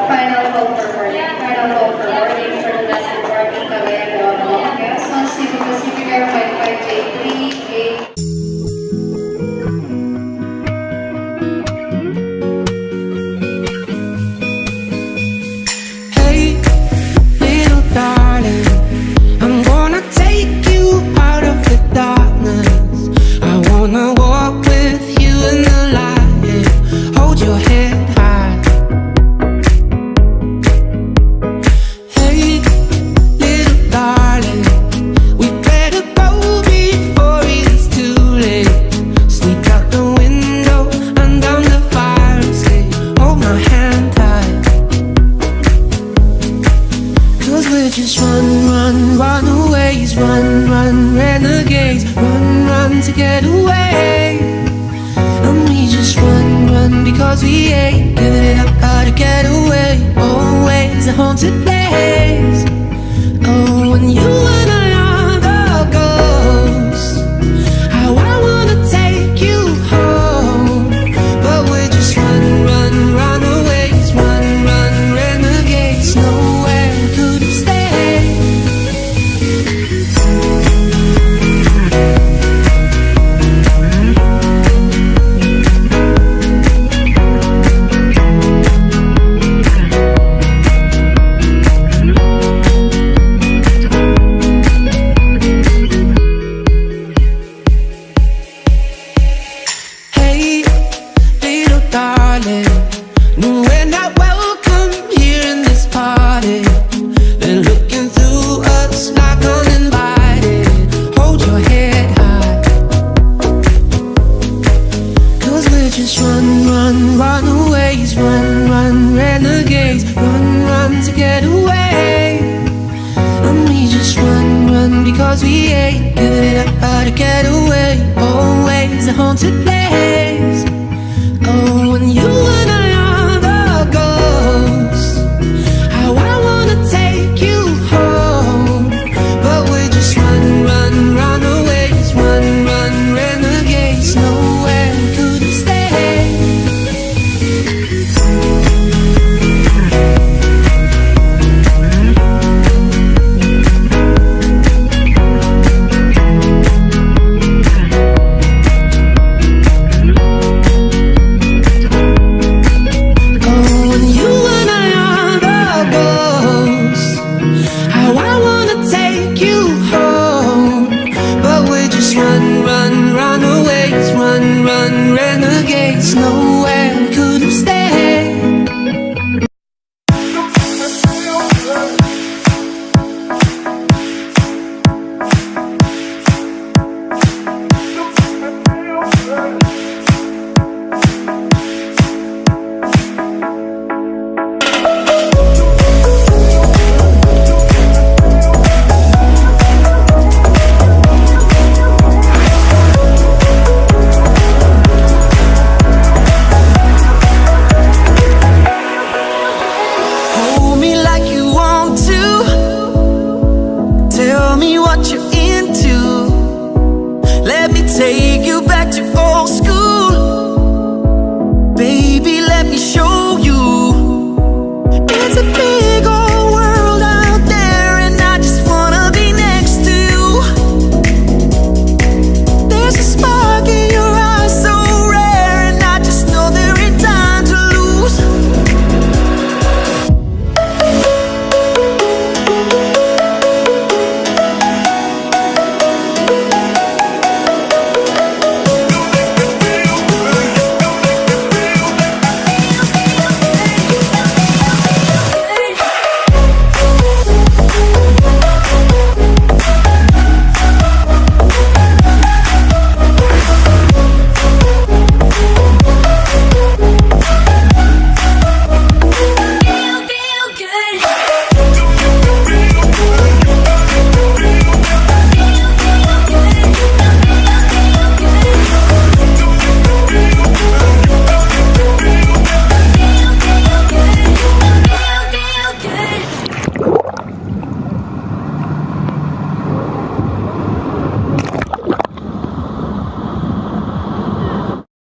Final call for warning. Final call for warning for the last department Cagayan de Oro. Yes, on City Pacific Air 55J38. Hey, little darling, I'm gonna take you out of the darkness. I wanna walk with you in the light, hold your head high. Hey, little darling, we better go before it's too late. Sneak out the window and down the fire escape. Hold my hand tight. 'Cause we're just runaways, run, renegades, run to get away. And we just run because we ain't giving it up, how to get away. Always a haunted place. Oh, and you and I are the ghosts. How I wanna take you home, but we're just runaways, run, renegades. Nowhere we could have stayed. Hey, little darling, no, we're not welcome here in this party. They're looking through us like uninvited. Hold your head high. 'Cause we're just runaways, run, renegades, run to get away. And we just run because we ain't giving it up, how to get away. Always a haunted place.